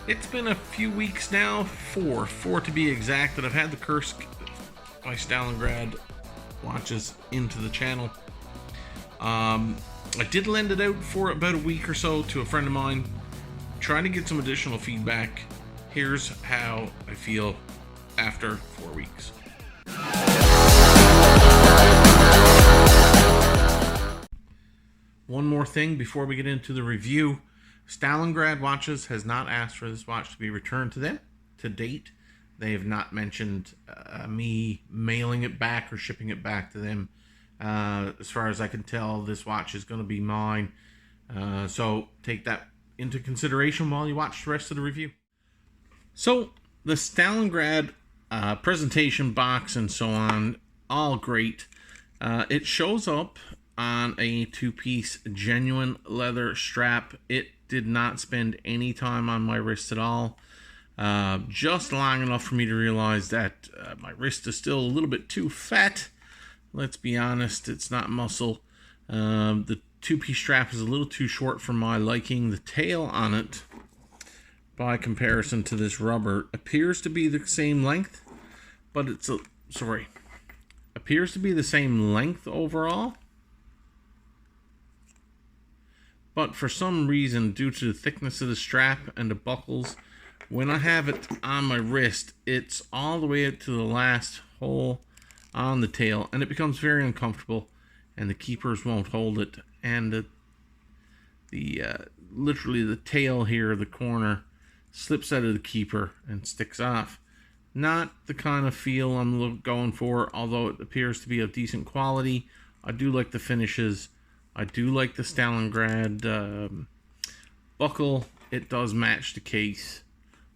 It's been a few weeks now, four to be exact, that I've had the Kursk by Stalingrad watches into the channel. I did lend it out for about a week or so to a friend of mine, trying to get some additional feedback. Here's how I feel after 4 weeks. One more thing before we get into the review. Stalingrad Watches has not asked for this watch to be returned to them to date. They have not mentioned me mailing it back or shipping it back to them. As far as I can tell, this watch is going to be mine. So take that into consideration while you watch the rest of the review. So the Stalingrad presentation box and so on, all great. It shows up on a two-piece genuine leather strap. It did not spend any time on my wrist at all. Just long enough for me to realize that my wrist is still a little bit too fat. Let's be honest, it's not muscle. The two-piece strap is a little too short for my liking. The tail on it, by comparison to this rubber, appears to be the same length, but appears to be the same length overall. But for some reason, due to the thickness of the strap and the buckles, when I have it on my wrist, it's all the way up to the last hole on the tail, and it becomes very uncomfortable, and the keepers won't hold it, and literally the tail here, the corner, slips out of the keeper and sticks off. Not the kind of feel I'm going for, although it appears to be of decent quality. I do like the finishes. I do like the Stalingrad buckle. It does match the case.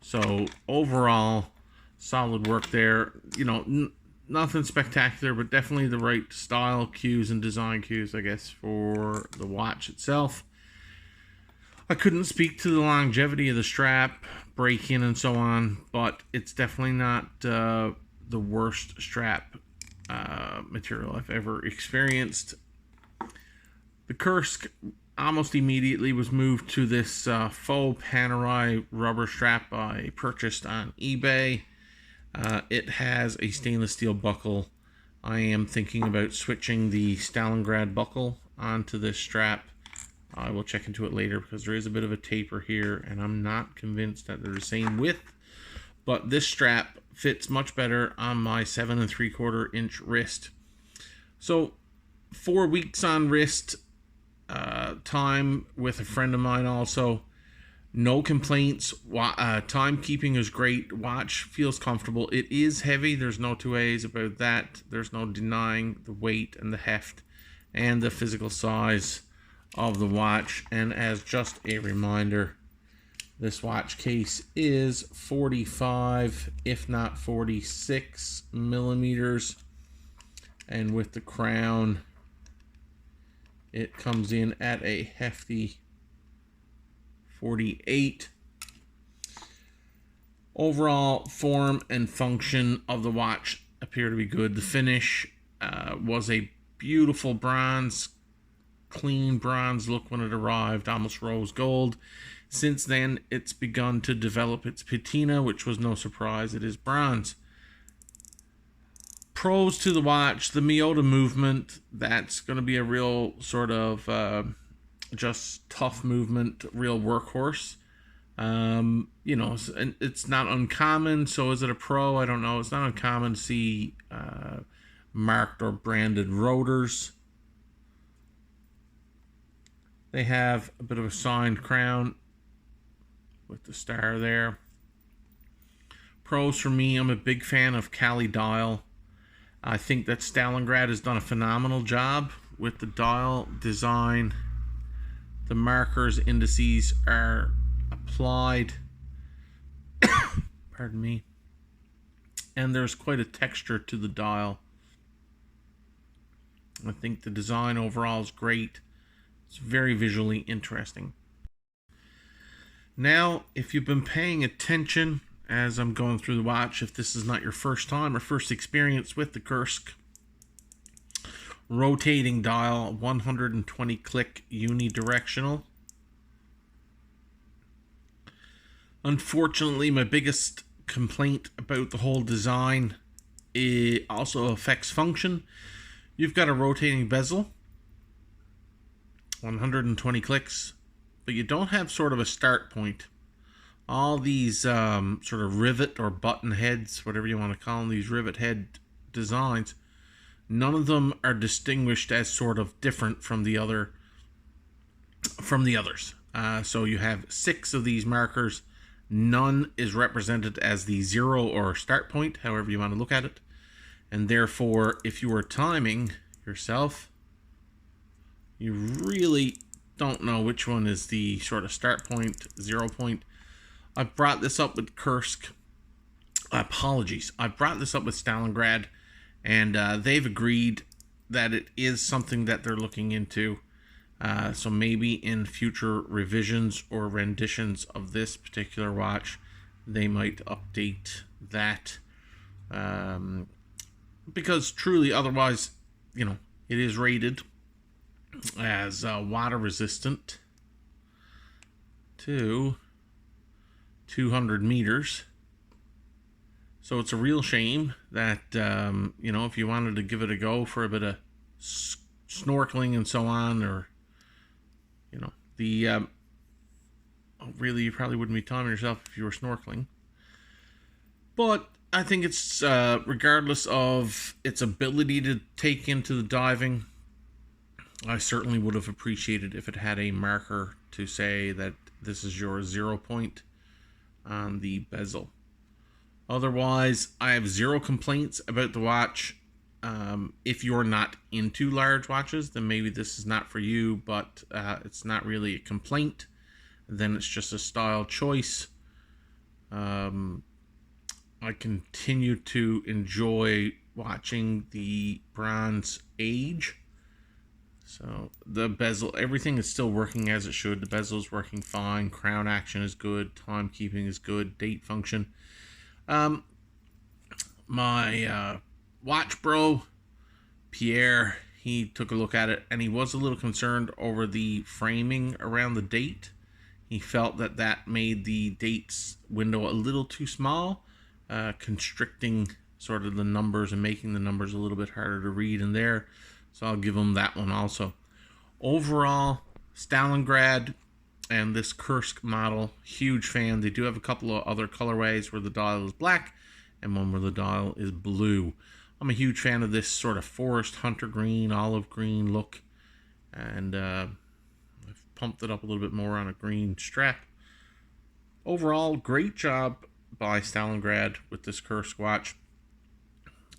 So overall, solid work there. You know, nothing spectacular, but definitely the right style cues and design cues, I guess, for the watch itself. I couldn't speak to the longevity of the strap, break-in and so on, but it's definitely not the worst strap material I've ever experienced. The Kursk almost immediately was moved to this faux Panerai rubber strap I purchased on eBay. It has a stainless steel buckle. I am thinking about switching the Stalingrad buckle onto this strap. I will check into it later because there is a bit of a taper here, and I'm not convinced that they're the same width. But this strap fits much better on my 7 3/4 inch wrist. So 4 weeks on wrist time with a friend of mine also. No complaints. Timekeeping is great. Watch feels comfortable. It is heavy. There's no two ways about that. There's no denying the weight and the heft and the physical size of the watch. And as just a reminder, this watch case is 45, if not 46 millimeters. And with the crown, it comes in at a hefty 48. Overall form and function of the watch appear to be good. The finish was a beautiful bronze, clean bronze look when it arrived, almost rose gold. Since then, it's begun to develop its patina, which was no surprise. It is bronze. Pros to the watch: the Miyota movement. That's going to be a real sort of just tough movement, real workhorse. You know, and it's not uncommon. So is it a pro? I don't know. It's not uncommon to see marked or branded rotors. They have a bit of a signed crown with the star there. Pros for me: I'm a big fan of Cali dial. I think that Stalingrad has done a phenomenal job with the dial design. The markers, indices are applied. Pardon me. And there's quite a texture to the dial. I think the design overall is great. It's very visually interesting. Now, if you've been paying attention as I'm going through the watch, if this is not your first time or first experience with the Kursk, rotating dial, 120 click unidirectional. Unfortunately, my biggest complaint about the whole design, it also affects function. You've got a rotating bezel, 120 clicks, but you don't have sort of a start point. All these sort of rivet or button heads, whatever you want to call them, these rivet head designs, none of them are distinguished as sort of different from the others. So you have 6 of these markers. None is represented as the 0 or start point, however you want to look at it. And therefore, if you were timing yourself, you really don't know which one is the sort of start point, 0 point. I brought this up with Kursk. Apologies. I brought this up with Stalingrad, and they've agreed that it is something that they're looking into. So maybe in future revisions or renditions of this particular watch, they might update that. Because truly, otherwise, it is rated as water resistant to 200 meters. So it's a real shame that, if you wanted to give it a go for a bit of snorkeling and so on, or really, you probably wouldn't be timing yourself if you were snorkeling. But I think it's, regardless of its ability to take into the diving, I certainly would have appreciated if it had a marker to say that this is your 0 point on the bezel. Otherwise, I have 0 complaints about the watch. If you're not into large watches, then maybe this is not for you, but it's not really a complaint. Then it's just a style choice. I continue to enjoy watching the bronze age. So the bezel, everything is still working as it should. The bezel is working fine. Crown action is good. Timekeeping is good. Date function. My watch bro, Pierre, he took a look at it, and he was a little concerned over the framing around the date. He felt that made the dates window a little too small, constricting sort of the numbers and making the numbers a little bit harder to read in there. So I'll give him that one also. Overall, Stalingrad and this Kursk model, huge fan. They do have a couple of other colorways where the dial is black and one where the dial is blue. I'm a huge fan of this sort of forest hunter green, olive green look. And I've pumped it up a little bit more on a green strap. Overall, great job by Stalingrad with this Kursk watch.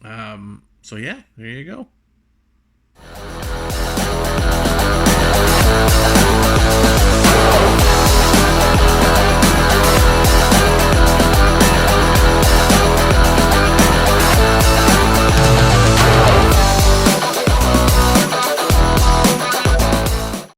So yeah, there you go.